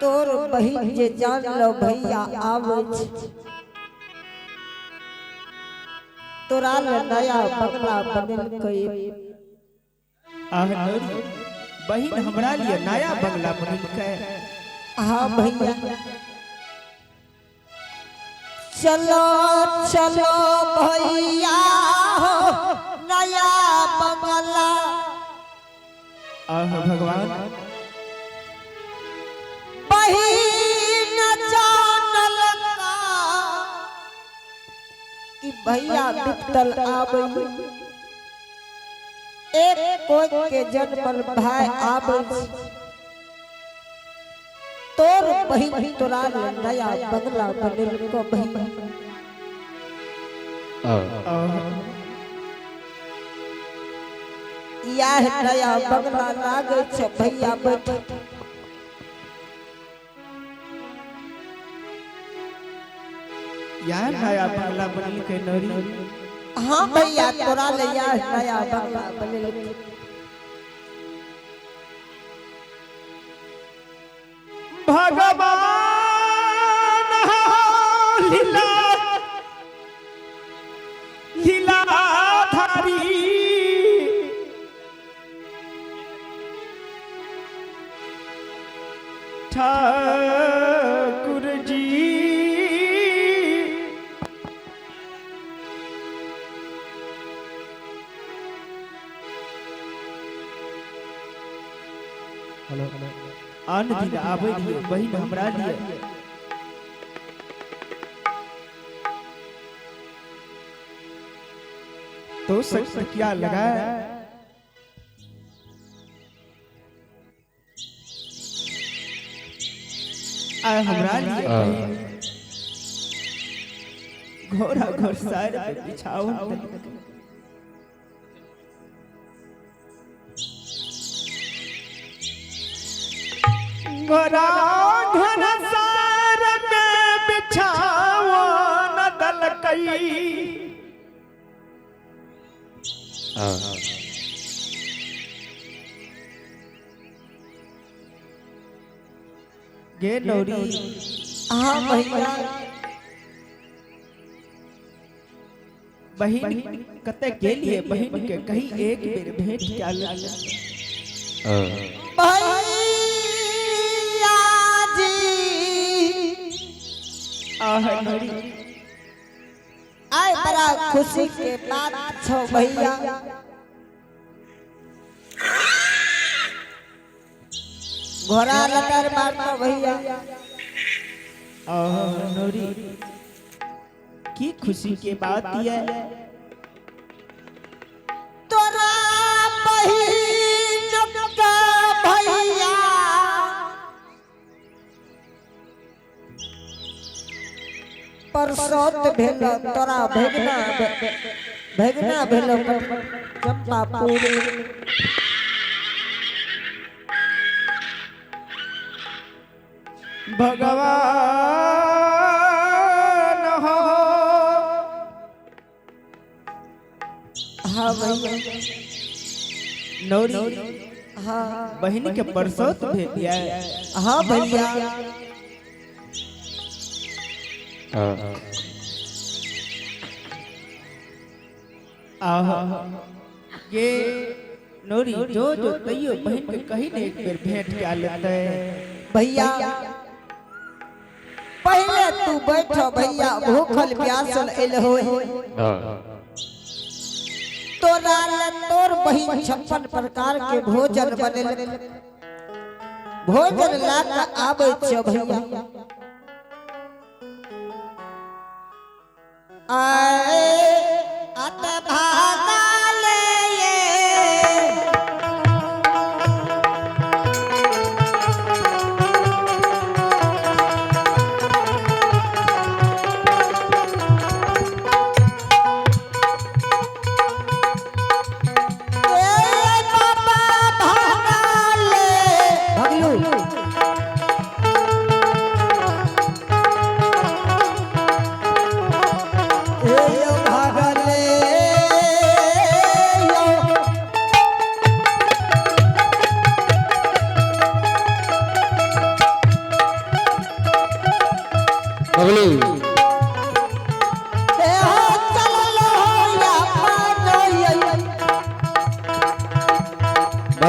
तोर बहिन जे जान लो भैया आवे तोरा नया बंगला बनल कई बहिन हमरा लिए नया बंगला बनल के। हाँ भैया चलो चलो भैया हो नया बंगला। भगवान बहिन जानल का कि भैया बिपतल आवे एक कोई के जन्मल भाई आवे तोर बहिन तोरा नया बंगला बनल को भैया। यह नया बंगला लागे छे भैया बैठ यार नया बंगला बनल के नरी। हाँ भैया तोरा ले यार नया बंगला बनल के। भगवान लीला लीला धारी ठाकुर जी आन दिन आवे लिए बहिन हमरा लिए तो सच क्या लगा आ हमरा लिए बहिन घोड़ा घोड़ सार पे बिछावन घोड़ा घोड़ सार पे बिछावन दल कई। गे नौरी हाँ भैया बहिन कते के लिए बहिन के कहीं एक बेर भेंट क्या लग भैया जी नौरी आय बड़ा खुशी के बात छो भैया। घोड़ा लटर मारता भैया नौरी की खुशी के बात है तोरा बहिन का भैया परसोत भेल तोरा भगना भेल चंपापुर भगवान हो। हाँ भैया नौरी हाँ बहन के परसोत भेज दिया है। हाँ भैया ये नौरी जो जो तैयो बहन के कहीं ने एक बेर भेंट क्या लेते भैया पहले तू बैठो भैया भूखल प्यासल एल हो तोरा तोर बहिन 56 प्रकार के भोजन बनल भोजन ला के आबै छ भैया। आए अत भागा ले ये ए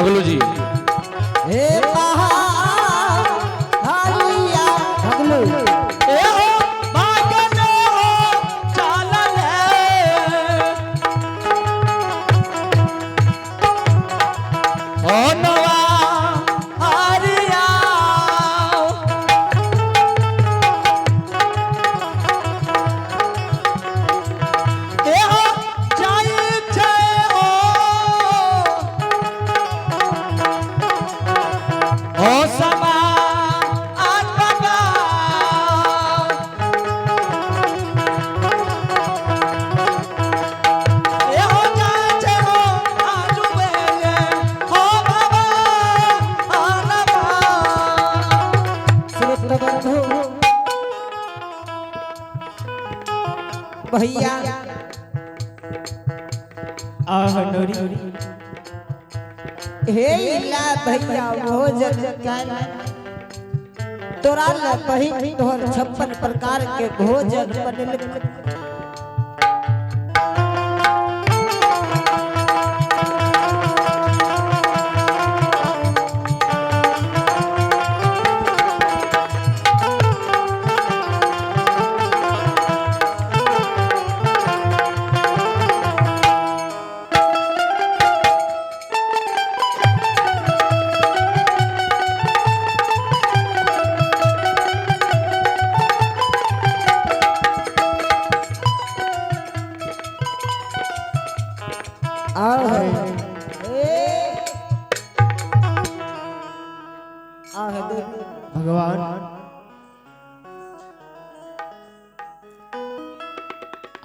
भगलू जी हे पहाड़िया भगलू ए हो भागलो चालल है ओ नवा हरिया ए हो जाई छे ओ समा आत्मा ए हो जाई छे हो आजू बेले हो बाबा आलमा श्रोत बंधु भैया आह नोरी हे इला भैया भोजन कर तोरा ला बहिन तोहर 56 प्रकार के भोजन बनल भगवान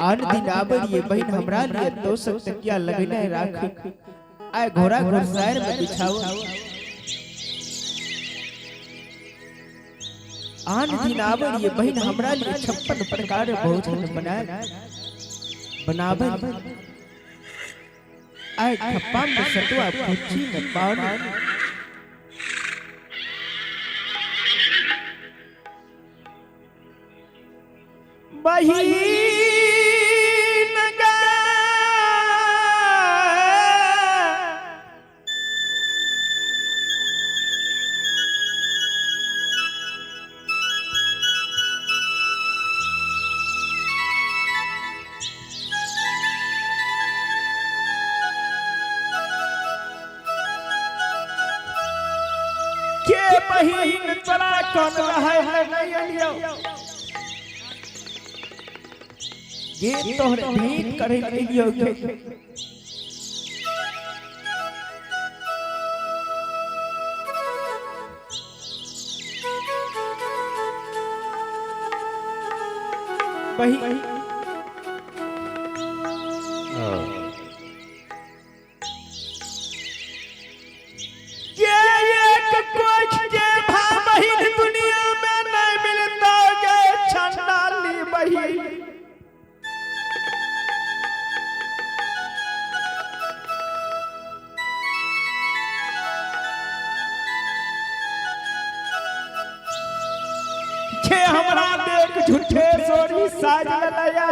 आन दिन आबरिए बहन हमरा लिए तो सख्त क्या लगना है राख आए घोड़ा घुड़सैर में बिछाओ आन दिन आबरिए बहन हमरा लिए 56 प्रकार भोजन बनावे आए खप्पा में सतुआ भुच्ची में पान बहिन गा के बहिन तोरा कौन रहे है नहीं अलियो ये तोहरे भेंट करे लियो के वही ये एक कोच के भाई बहिन दुनिया में नहीं मिलता के छंडाली बहिन छे हमरा देख झूठे सोरी साज लया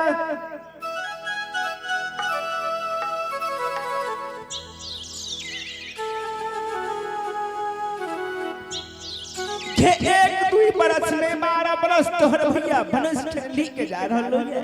छे एक दुई बरस में 12 बरस तोहर भैया बनस ठेली के जा रहलो है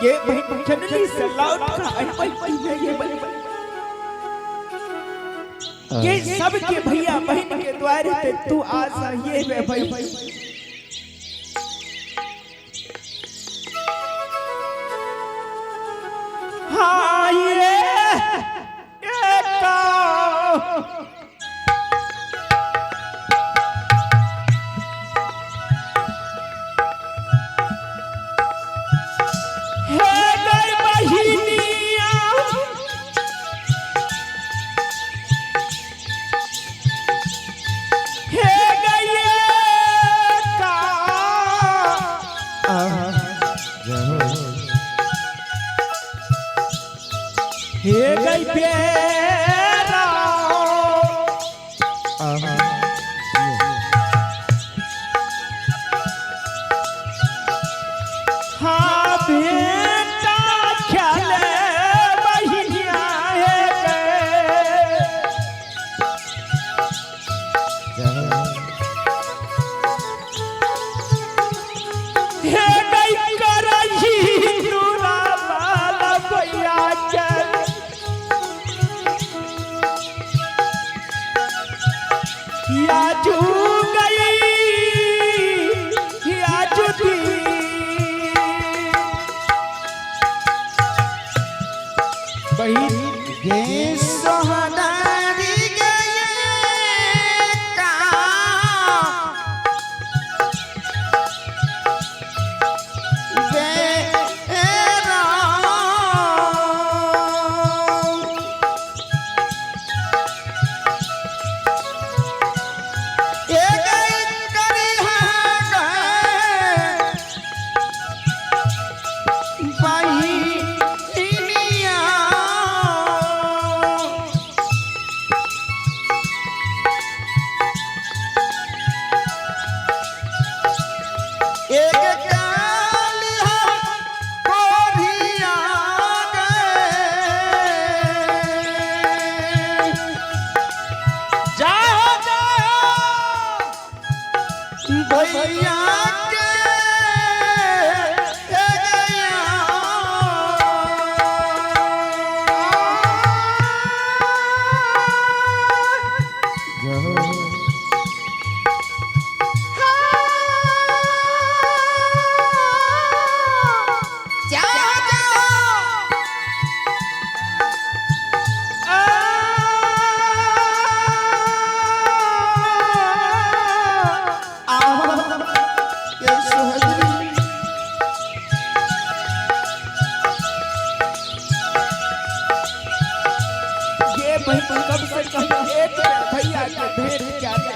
ये बहन जननी से लौट कर आई है ये सब के भैया बहन के द्वारे पे तू आशा ये वे भाई हाँ ये का हे गई पे गे सोहदारी गए का बेरा ये गई करी है भाई दुनिया एक काली है कोरिया गए जाओ जाओ भैया के भैया के भेंट क्या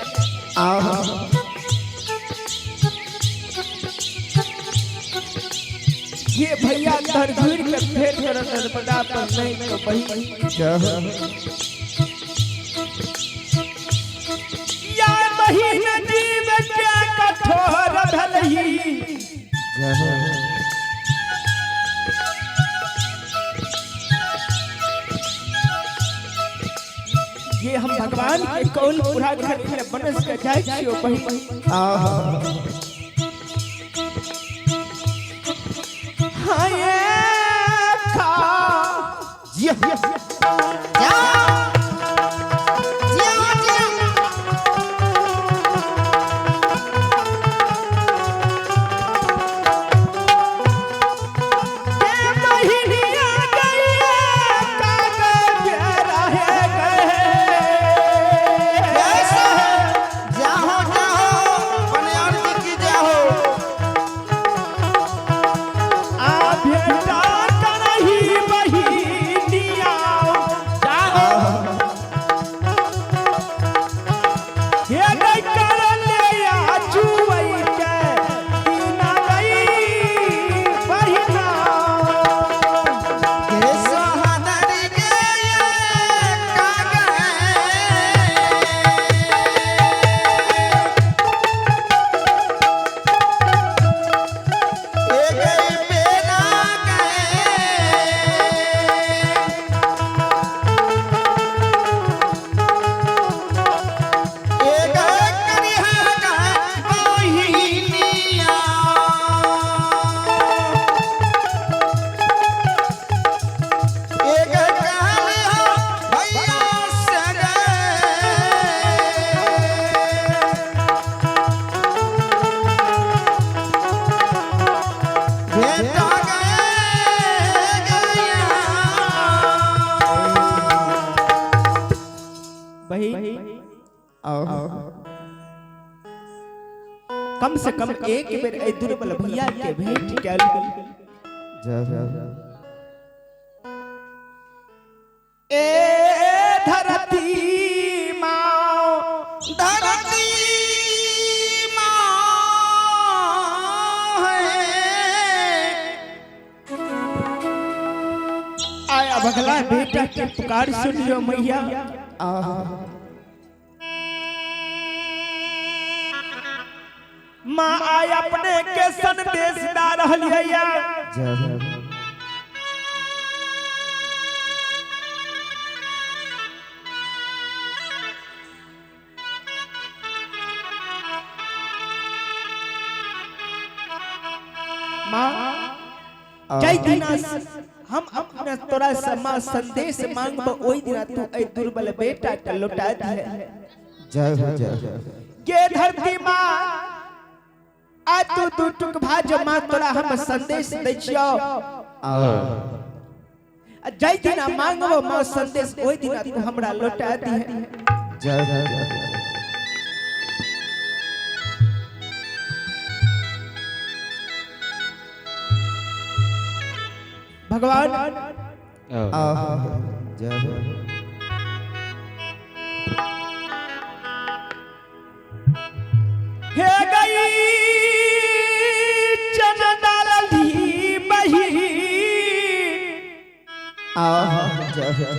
ये भैया घर घूर के भेंट कर बड़ा पर नहीं तो भाई या बहिन जीव क्या कठोर भलही ये हम भगवान के कौन पूरा घर में बनस के जाय छियो बहिन हां ये खा जिया जा कम से कम एक बेर ए दुर्बल भैया के भेंट कैल ए धरती माँ आया भगला बेटा के पुकार सुनियो मैया माँ आय अपने के संदेश डाल रहलिया माँ जय दिना हम अपने तोरा समा संदेश मांगब ओई दिना तू ए दुर्बल बेटा के लौटा दिए जय हो जय के धरती माँ आ तू टुक भाज माँ तोरा हम संदेश दै छियो जय दिना मांगबो मां संदेश ओई दिना तू हमरा लौटा दी है। जय जय भगवान जय हे गई चंदाली बही जय जय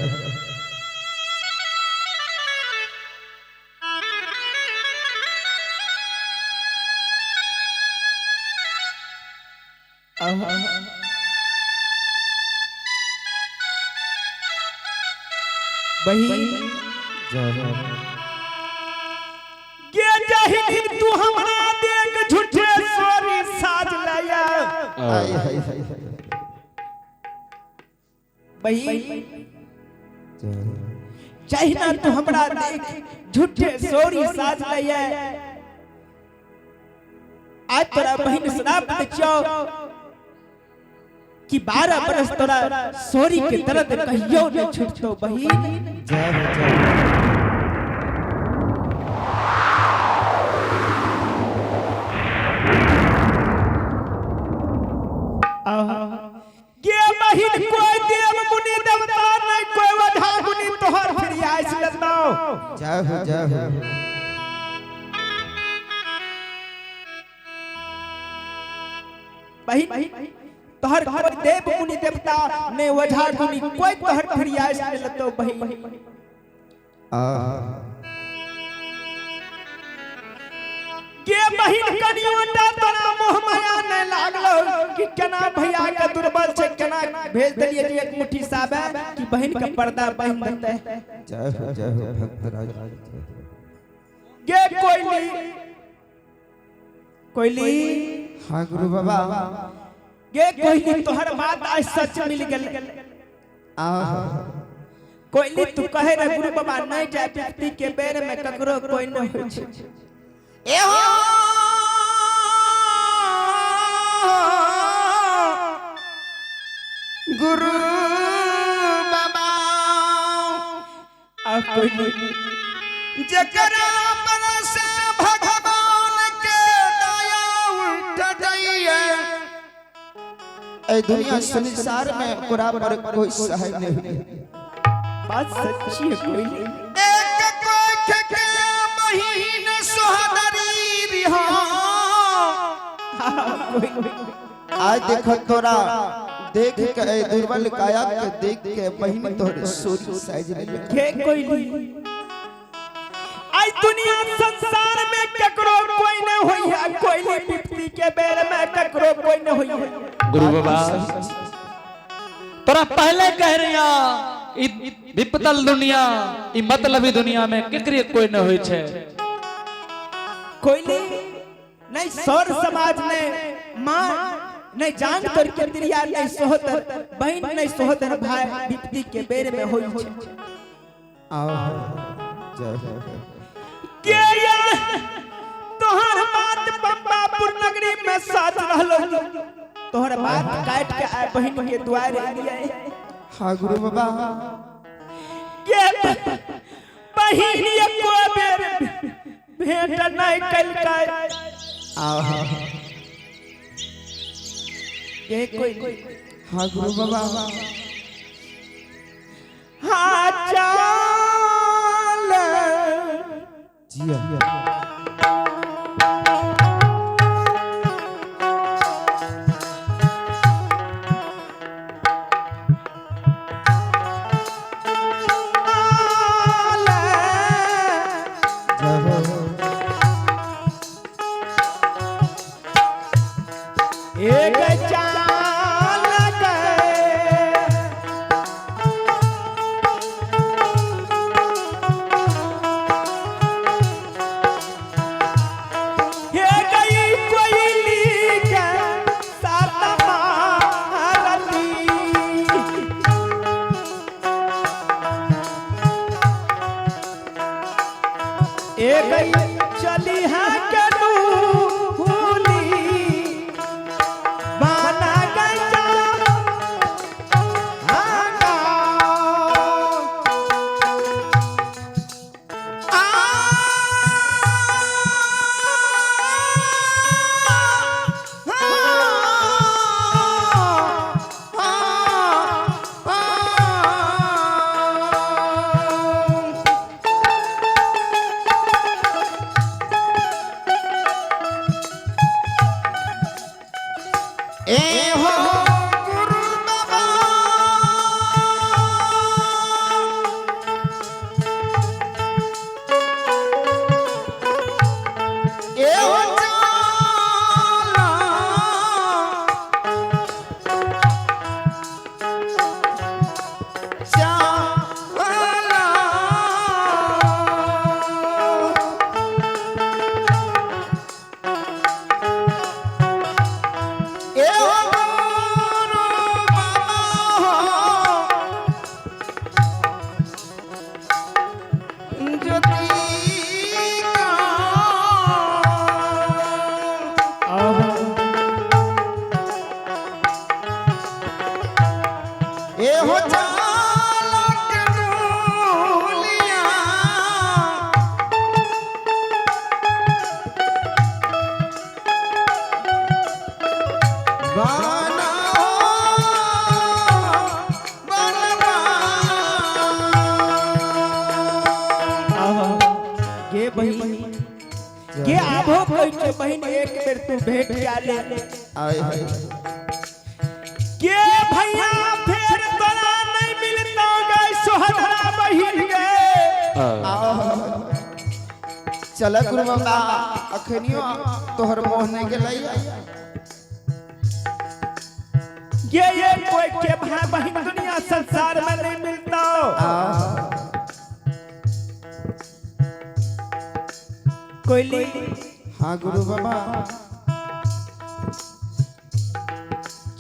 बही ये जही तू हमरा देख झूठे सोरी साज लाया बही चाहिना तू हमरा देख झूठे सोरी साज लाया आज तोरा बहन श्राप देचो कि 12 बरस तोरा सोरी के दर्द कहियो न छूटतो बहिन। जय जय ये बहिन कोई देव मुनि देवता नहीं कोई वधा मुनि तोहर फरियाद से लदनाओ। जय बहिन तोहर कोई देव मुनि देवता ने वधा मुनि कोई तोहर फरियाद से लदतो बहिन। ये बहिन कनियोटा तोरा मोह माया न लागलो कि केना भैया के दुर्बल छै केना भेज देलिए कि एक मुट्ठी साबे कि बहिन के पर्दा बहिन बनते। जय भक्तराज ये कोयली हाँ गुरु बाबा ये कोयली तोहर बात आज सच मिल गेल। कोयली तू कहे रे गुरु बाबा नहीं जाय व्यक्ति के बेर में ककरो कोई न होय छै। गुरु बाबा जकरा पर से भगवान के दया उठ जाइए ए दुनिया संसार में पूरा पर कोई सहाय नहीं। बात सच्ची है कोयली। एक कोख के महीन सोहदरी रिहा आज देखो तोरा देख के दुर्बल काया के देख के बहिन तोहर सोरी साइज में के कोयली आई दुनिया संसार में ककरो कोई न होई है कोयली पिपती के बेर में ककरो कोई न होई है। गुरु बाबा तोरा पहले कह रिया ई विपतल दुनिया ई मतलबी दुनिया में केकरे कोई न होय छै। कोयली नहीं सौर समाज ने मां नहीं जान कर के दिरिया नहीं सोहतर बहन नहीं सोहतर भाई विपत्ति के बेर में होई छै। के या तोहर बात बम्बापुर नगरी में साथ रहलो तोहर बात काट के आ बहन के द्वार एलिए। हाँ गुरु बाबा के बहन एको बेर भेंट नहीं कल के कोई हाँ गुरु बाबा हाँ चाल जिया एक चाल हे गई कोयली के साथ मारती एक चली है के बाना गया हाँ बहन एक बेर तू भेंट क्या ले आए हाय के भैया फिर तोरा नहीं मिलता गए सोहरा बहन गे चल गुरु बाबा अखनियो तोहर मोह नहीं गेलै ये कोई के भाई बहन दुनिया संसार में नहीं मिलता कोयली हाँ गुरु बाबा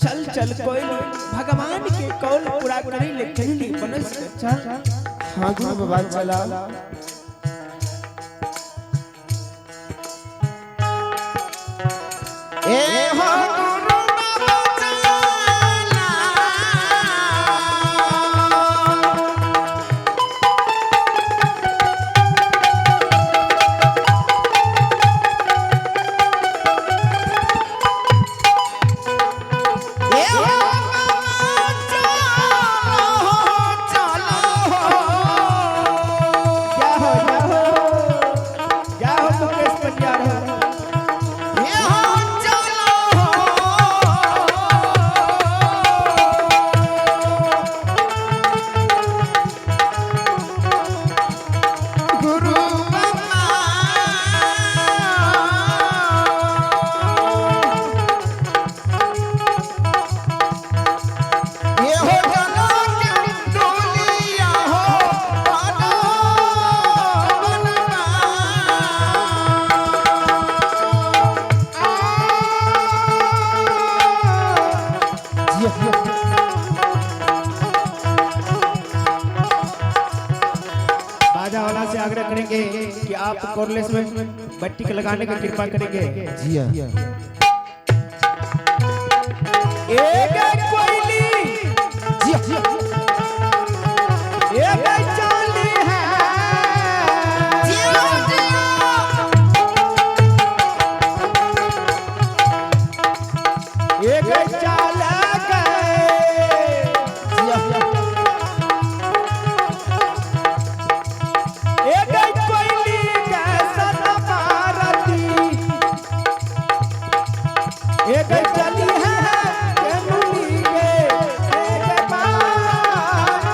चल चल कोयली भगवान के कौल पूरा करी ले चली बनस चल हाँ गुरु बाबा चला ए हो गुरु बाबा चला ए हो बाबा चला क्या हो मुकेश पंजाब ए हो गुरु बाबा ये हो चलो के डोलिया हो बानो बनना बाजा वाला से आग्रह करेंगे कि आप कोरलेस में बट्टी के लगाने की कृपा करेंगे जिया एक कोयली जिया एक चाली है एक चाल एक कोयली के सत मारती एक चली है के मुनी के एक बात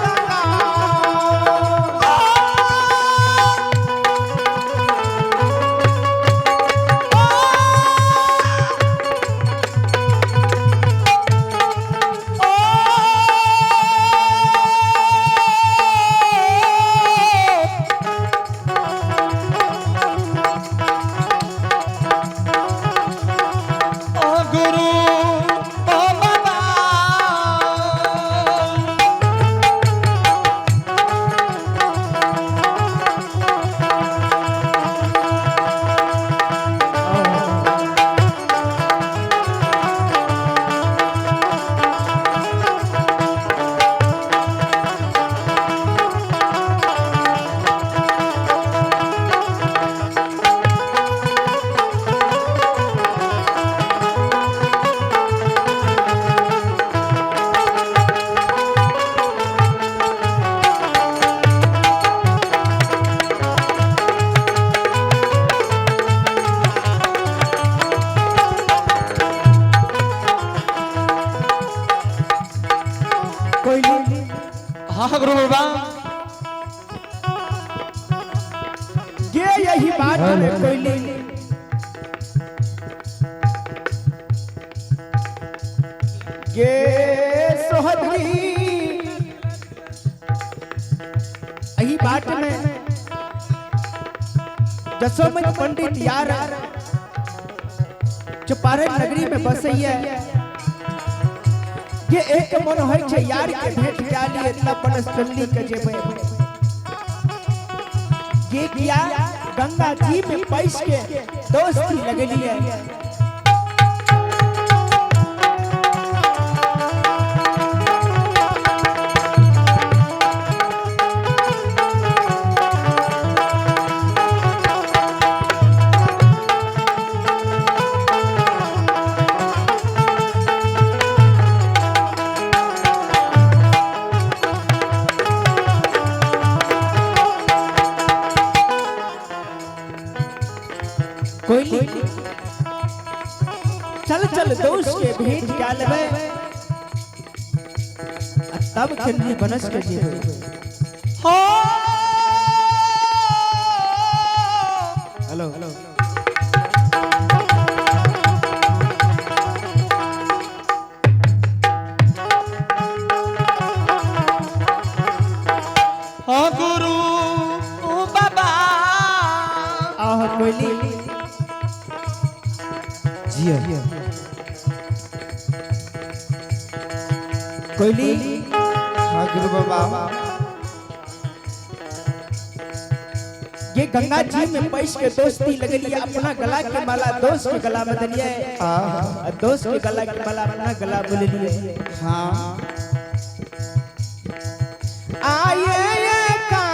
हाँ गुरु बाबा ये यही बात है कोयली ये सोहदरी यही बात में जसोमत पंडित यार चंपारण नगरी में बसैया ये एक मन होय छै यार के भेंट डाली इतना बनस चल्ली के जेबे ये किया गंगा जी में पैस के दोस्ती लगली है कोयली चल चल दोस्त के भेंट क्या लेबे तब खंडी बनस के जीवे हो हेलो हो गुरु ओ बाबा आह कोयली जिया कोयली हाँ गुरु बाबा ये गंगा जी में पैस के दोस्ती लगलिए अपना गला के माला दोस्त के गला में दलिए दोस्त के गला के माला अपना गला बोल लिए हाँ आए का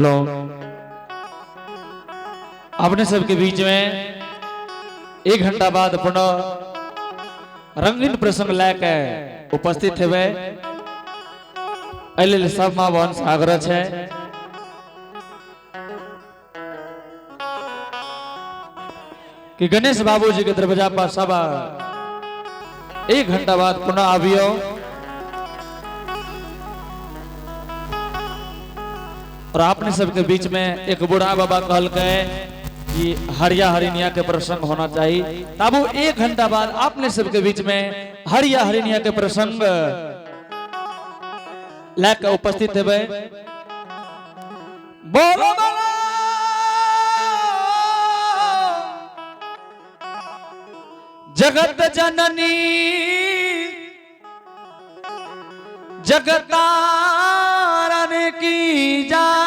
हेलो, अपने सबके बीच में 1 घंटा बाद पुनः रंगीन प्रसंग लेके उपस्थित हेबे। एहि सब माँ बहन से आग्रह है कि गणेश बाबूजी के दरवाजा पर सब 1 घंटा बाद पुनः आबियो। और आपने सबके बीच में एक बूढ़ा बाबा कहल गए कि हरिया हरिनिया के प्रसंग होना चाहिए। तब 1 घंटा बाद आपने सबके बीच में हरिया हरिनिया के प्रसंग लेकर उपस्थित है। बोलो बोलो जगत जननी जगतारण की जा